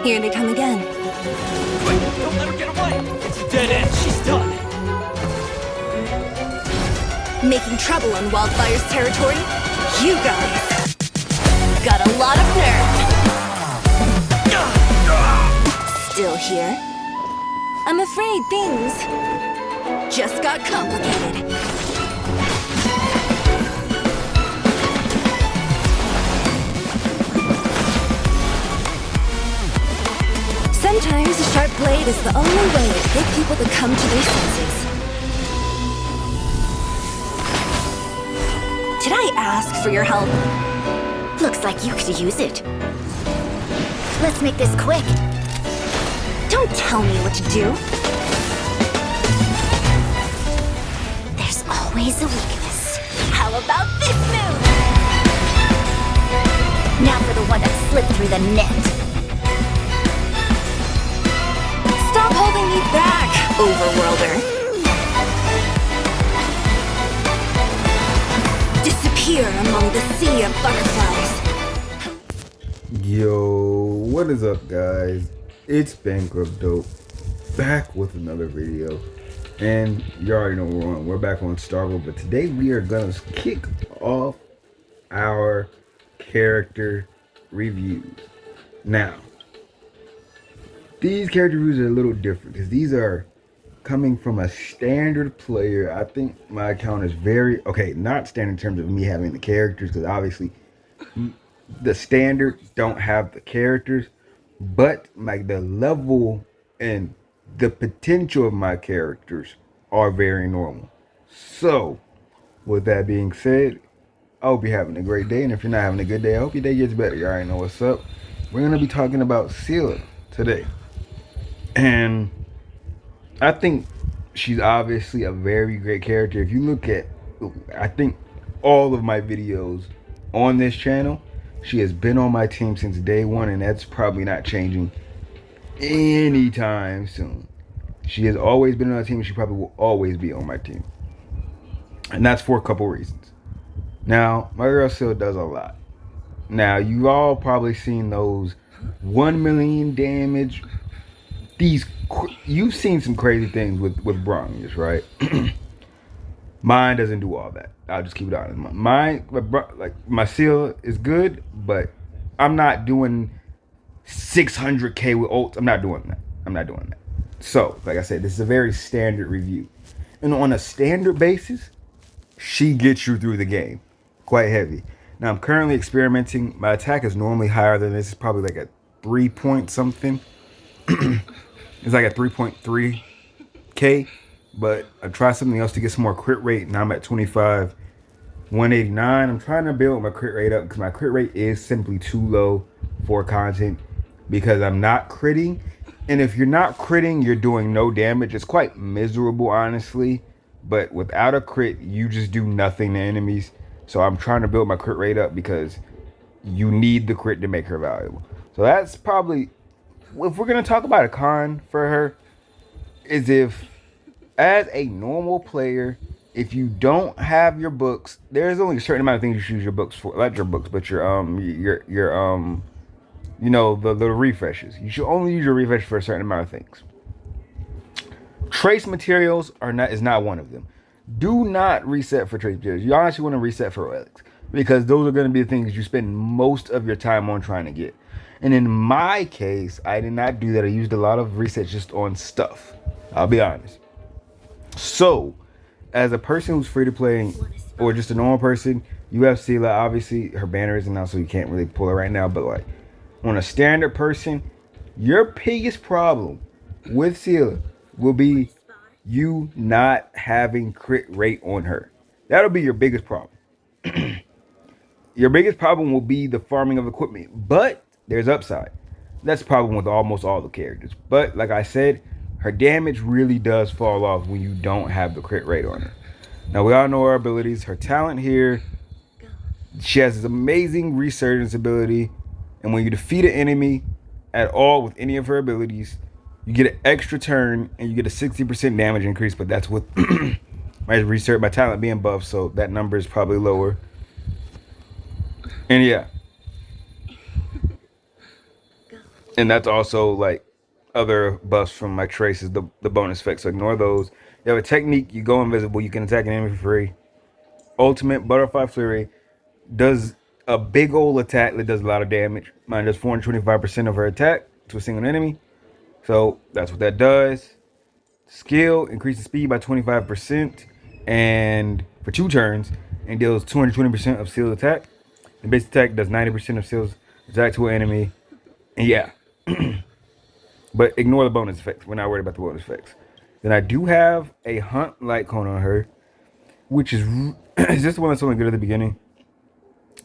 Here they come again. Quick, don't let her get away! It's a dead end, she's done! Making trouble on Wildfire's territory? You guys got a lot of nerve. Still here? I'm afraid things just got complicated. Sometimes a sharp blade is the only way to get people to come to their senses. Did I ask for your help? Looks like you could use it. Let's make this quick. Don't tell me what to do. There's always a weakness. How about this move? Now for the one that slipped through the net. Stop holding me back, Overworlder. Disappear among the sea of butterflies. Yo, what is up, guys? It's Bankrupt Dope, back with another video. And you already know we're on. We're back on Star Wars, but today we are gonna kick off our character reviews. Now, these character reviews are a little different because these are coming from a standard player. I think my account is very okay, not standard in terms of me having the characters, because obviously the standard don't have the characters, but like the level and the potential of my characters are very normal. So with that being said, I hope you're having a great day, and if you're not having a good day, I hope your day gets better. You already know what's up. We're gonna be talking about Seele today, and I think she's obviously a very great character. If you look at, I think, all of my videos on this channel, she has been on my team since day one, and that's probably not changing anytime soon. She has always been on my team, and she probably will always be on my team. And that's for a couple reasons. Now, my girl Seele does a lot. Now, you all probably seen those 1 million damage. You've seen some crazy things with bronze, right? Mine doesn't do all that. I'll just keep it honest. Mine, like my Seele is good, but I'm not doing 600k with ults. I'm not doing that. So, like I said, this is a very standard review, and on a standard basis, she gets you through the game quite heavy. Now, I'm currently experimenting. My attack is normally higher than this. It's probably like a 3 point something. It's like at 3.3k, but I tried something else to get some more crit rate. Now I'm at 25, 189. I'm trying to build my crit rate up because my crit rate is simply too low for content because I'm not critting. And if you're not critting, you're doing no damage. It's quite miserable, honestly. But without a crit, you just do nothing to enemies. So I'm trying to build my crit rate up because you need the crit to make her valuable. So that's probably, if we're going to talk about a con for her, is if as a normal player, if you don't have your books, there's only a certain amount of things you should use your books for. Not your books, but your you know, the refreshes. You should only use your refresh for a certain amount of things. Trace materials is not one of them. Do not reset for trace materials. You honestly want to reset for relics, because those are going to be the things you spend most of your time on trying to get. And in my case, I did not do that. I used a lot of resets just on stuff. I'll be honest. So, as a person who's free to play, or just a normal person, you have Seele. Obviously, her banner isn't out, so you can't really pull it right now. But like, on a standard person, your biggest problem with Seele will be you not having crit rate on her. That'll be your biggest problem. Your biggest problem will be the farming of equipment, but there's upside. That's the problem with almost all the characters. But like I said, her damage really does fall off when you don't have the crit rate on her. Now, we all know her abilities. Her talent here, she has this amazing resurgence ability, and when you defeat an enemy at all with any of her abilities, you get an extra turn and you get a 60% damage increase. But that's with my talent being buffed, so that number is probably lower. And yeah, And that's also like other buffs from my traces, the bonus effects. So ignore those. You have a technique, you go invisible, you can attack an enemy for free. Ultimate Butterfly Flurry does a big old attack that does a lot of damage. Mine does 425% of her attack to a single enemy. So that's what that does. Skill increases speed by 25% and for 2 turns and deals 220% of Seal's attack. The base attack does 90% of Seal's attack to an enemy. And yeah. But ignore the bonus effects. We're not worried about the bonus effects. Then I do have a Hunt Light Cone on her, which is is this the one that's only good at the beginning?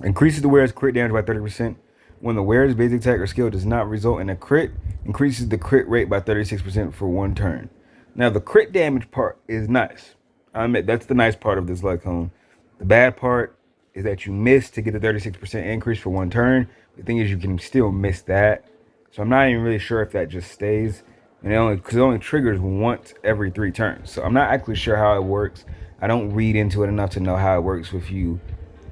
Increases the wearer's crit damage by 30%. When the wearer's basic attack or skill does not result in a crit, increases the crit rate by 36% for 1 turn. Now the crit damage part is nice. I admit that's the nice part of this light cone. The bad part is that you miss to get the 36% increase for 1 turn. The thing is you can still miss that. So I'm not even really sure if that just stays. And it only triggers once every 3 turns. So I'm not actually sure how it works. I don't read into it enough to know how it works. If you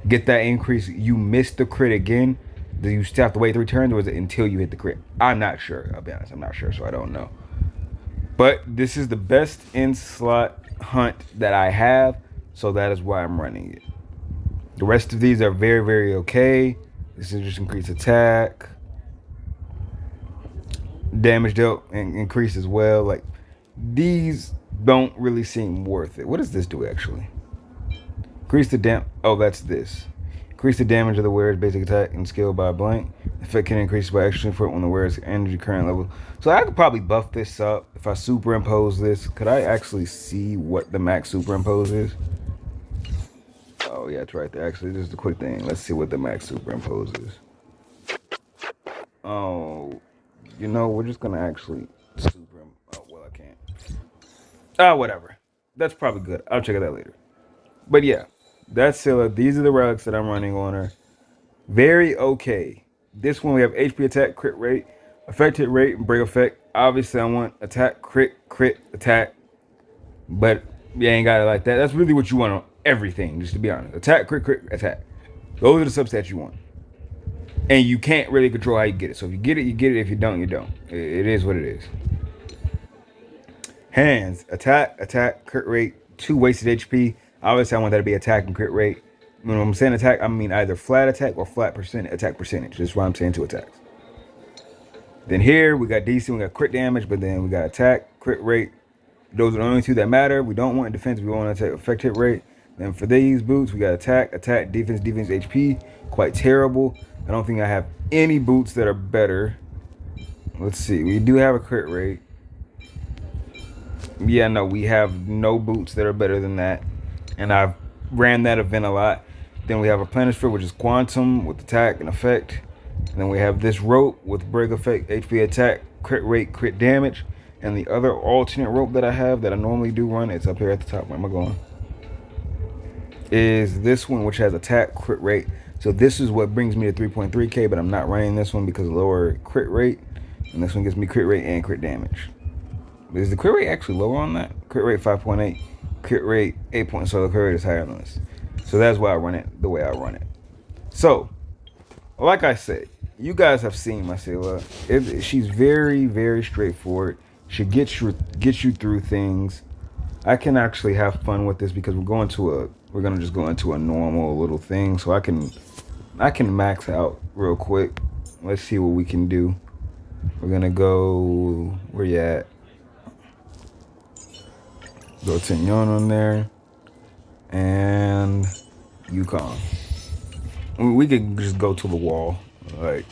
get that increase, you miss the crit again, do you still have to wait 3 turns, or is it until you hit the crit? I'm not sure. I'll be honest, I'm not sure, so I don't know. But this is the best in slot hunt that I have, so that is why I'm running it. The rest of these are very, very okay. This is just increased attack, damage dealt and increase as well. Like, these don't really seem worth it. What does this do actually? Increase the oh, that's this. Increase the damage of the wearer's basic attack and skill by blank. The effect can increase by extra foot when the wearer's energy current level. So I could probably buff this up if I superimpose this. Could I actually see what the max superimpose is? Oh yeah, it's right there. Actually, this is the quick thing. Let's see what the max superimpose is. Oh, you know, we're just gonna actually superimpose. Oh well, I can't. Whatever. That's probably good. I'll check it out later. But yeah, that's Seele. These are the relics that I'm running on her. Very okay. This one we have HP attack, crit rate, effect hit rate, and break effect. Obviously, I want attack, crit, attack. But you ain't got it like that. That's really what you want on everything, just to be honest. Attack, crit, attack. Those are the substats you want. And you can't really control how you get it. So if you get it, you get it. If you don't, you don't. It is what it is. Hands, attack, crit rate, 2 wasted HP. Obviously, I want that to be attack and crit rate. When I'm saying attack, I mean either flat attack or flat attack percentage. That's why I'm saying 2 attacks. Then here, we got DC, we got crit damage, but then we got attack, crit rate. Those are the only 2 that matter. We don't want defense, we want attack, effect hit rate. Then for these boots, we got attack, defense, HP. Quite terrible. I don't think I have any boots that are better. Let's see, we do have a crit rate. Yeah, no, we have no boots that are better than that. And I've ran that event a lot. Then we have a Planisphere, which is quantum with attack and effect. And then we have this rope with break effect, HP attack, crit rate, crit damage. And the other alternate rope that I have that I normally do run, it's up here at the top. Where am I going? Is this one, which has attack, crit rate. So this is what brings me to 3.3k, but I'm not running this one because of lower crit rate. And this one gives me crit rate and crit damage. Is the crit rate actually lower on that? Crit rate 5.8, crit rate 8 points, so the crit rate is higher than this. So that's why I run it the way I run it. So, like I said, you guys have seen my Seele. She's very, very straightforward. She gets you through things. I can actually have fun with this because we're gonna just go into a normal little thing, so I can max out real quick. Let's see what we can do. We're gonna go where you at? Go Tinyon on there and Yukon. We could just go to the wall, like,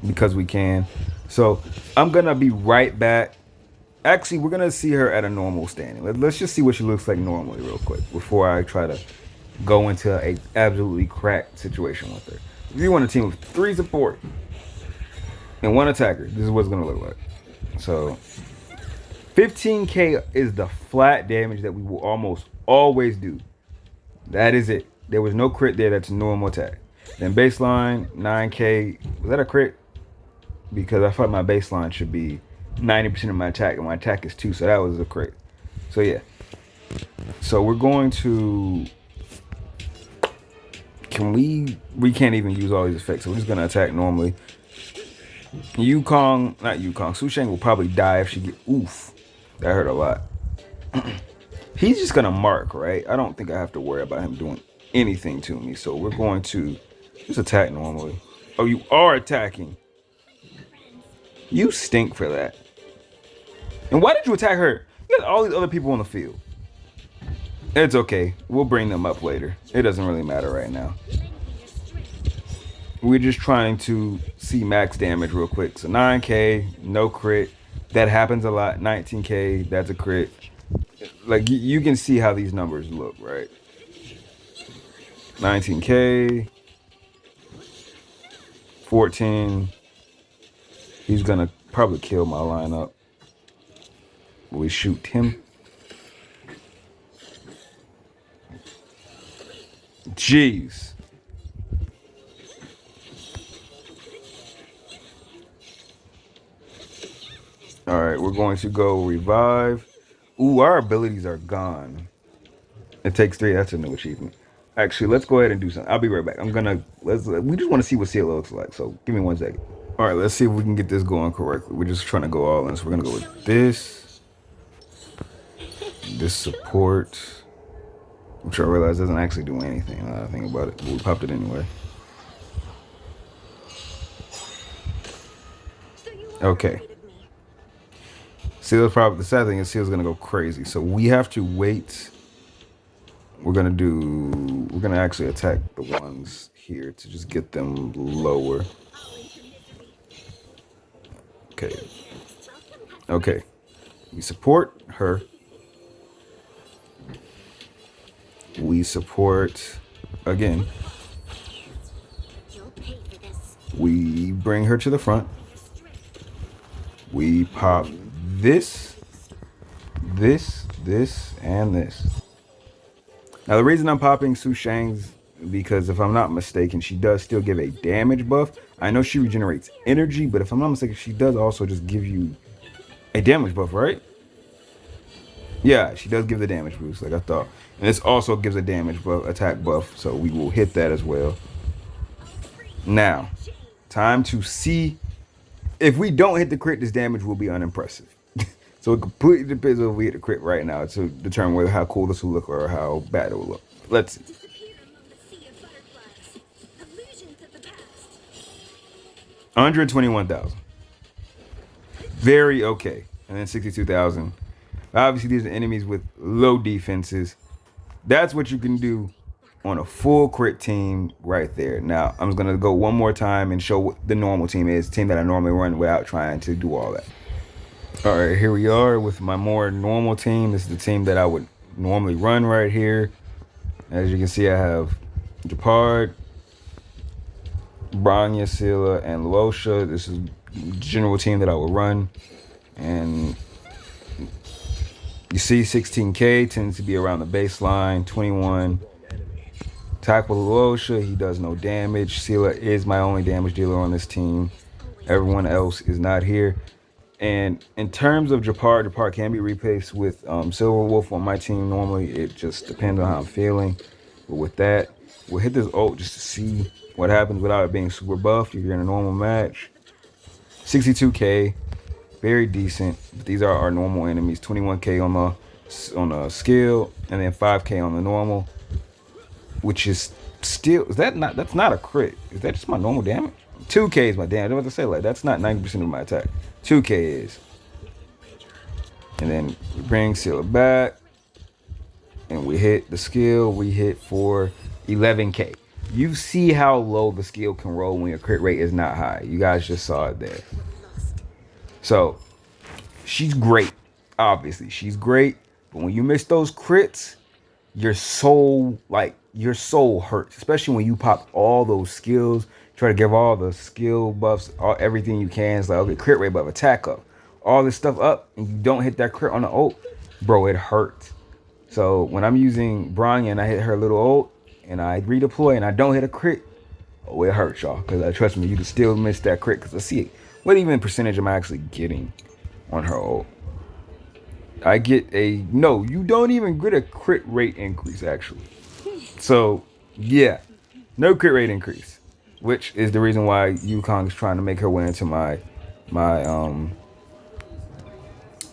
because we can. So I'm gonna be right back. Actually, we're gonna see her at a normal standing. Let's just see what she looks like normally real quick before I try to go into a absolutely cracked situation with her. If you want a team of 3 support and 1 attacker, this is what it's gonna look like. So 15k is the flat damage that we will almost always do. That is it. There was no crit there. That's normal attack. Then baseline 9k. Was that a crit? Because I thought my baseline should be 90% of my attack, and my attack is 2, so that was a crit. So yeah. So we're going to. We can't even use all these effects, so we're just gonna attack normally. Yukong, not Yukong, Su Shang will probably die if she get, oof. That hurt a lot. He's just gonna mark, right? I don't think I have to worry about him doing anything to me. So we're going to just attack normally. Oh, you are attacking. You stink for that. And why did you attack her? You got all these other people on the field. It's okay. We'll bring them up later. It doesn't really matter right now. We're just trying to see max damage real quick. So 9k, no crit. That happens a lot. 19k, that's a crit. Like you can see how these numbers look, right? 19k, 14. He's gonna probably kill my lineup. We shoot him. Jeez. All right, we're going to go revive. Ooh, our abilities are gone. It takes 3. That's a new achievement. Actually, let's go ahead and do something. I'll be right back. We just want to see what Seele looks like. So give me 1 second. All right, let's see if we can get this going correctly. We're just trying to go all in. So we're gonna go with this support, which I realize doesn't actually do anything. Now that I think about it, but we popped it anyway. Okay. Seele's probably, the sad thing is Seele's gonna go crazy. So we have to wait. We're gonna actually attack the ones here to just get them lower. Okay. Okay. We support her. We support again. We bring her to the front. We pop this, and this. Now the reason I'm popping Su Shang's because if I'm not mistaken, she does still give a damage buff. I know she regenerates energy, but if I'm not mistaken, she does also just give you a damage buff, right? Yeah, she does give the damage boost, like I thought. And this also gives a damage buff, attack buff, so we will hit that as well. Now, time to see. If we don't hit the crit, this damage will be unimpressive. So it completely depends on if we hit the crit right now to determine whether how cool this will look or how bad it will look. Let's see. 121,000. Very okay. And then 62,000. Obviously, these are enemies with low defenses. That's what you can do on a full crit team right there. Now, I'm just going to go one more time and show what the normal team is. Team that I normally run without trying to do all that. All right, here we are with my more normal team. This is the team that I would normally run right here. As you can see, I have Japard, Branya, Seele, and Luosha. This is the general team that I would run. And you see 16k tends to be around the baseline, 21. Attack with Luosha, he does no damage. Seele is my only damage dealer on this team. Everyone else is not here. And in terms of Japard can be replaced with Silver Wolf on my team. Normally, it just depends on how I'm feeling. But with that, we'll hit this ult just to see what happens without it being super buffed if you're in a normal match. 62k, very decent. But these are our normal enemies. 21k on the skill, and then 5k on the normal. Which is still, that's not a crit. Is that just my normal damage? 2k is my damage. I was about to say, like, that's not 90% of my attack. 2k is. And then we bring Seele back. And we hit the skill. We hit for 11k. You see how low the skill can roll when your crit rate is not high. You guys just saw it there. So, she's great. Obviously, she's great. But when you miss those crits, your soul hurts, especially when you pop all those skills, try to give all the skill buffs, everything you can. It's like, okay, crit rate buff, attack up, all this stuff up, and you don't hit that crit on the ult, bro, it hurts. So when I'm using Branya and I hit her little ult, and I redeploy and I don't hit a crit, oh, it hurts, y'all, because trust me, you can still miss that crit, because I see it. What even percentage am I actually getting on her ult? I get no, you don't even get a crit rate increase, actually. So, yeah, no crit rate increase. which is the reason why Yukong is trying to make her way into my my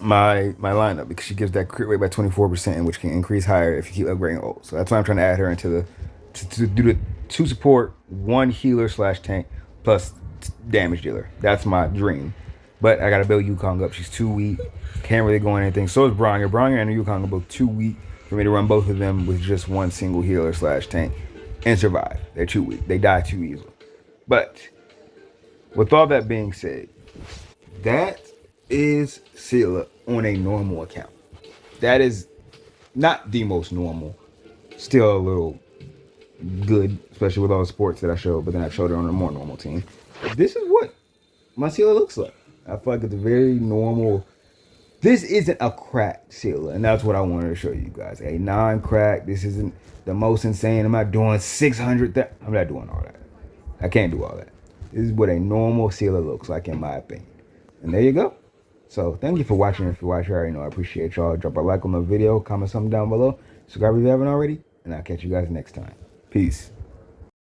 lineup, because she gives that crit rate by 24%, which can increase higher if you keep upgrading ult. So that's why I'm trying to add her into the to do the two support, one healer slash tank plus damage dealer. That's my dream. But I gotta build Yukong up. She's too weak. Can't really go on anything. So is Bronya. Bronya and Yukong are both too weak for me to run both of them with just one single healer slash tank and survive. They're too weak. They die too easily. But with all that being said, that is Seele on a normal account. That is not the most normal. Still a little good, especially with all the sports that I showed, but then I showed it on a more normal team. This is what my Seele looks like. I feel like it's a very normal. This isn't a cracked Seele, and that's what I wanted to show you guys. A non-crack. This isn't the most insane. I'm not doing 600. I'm not doing all that. I can't do all that. This is what a normal Seele looks like, in my opinion. And there you go. So thank you for watching. If you watch, you already know I appreciate y'all. Drop a like on the video, comment something down below, subscribe if you haven't already, and I'll catch you guys next time. Peace.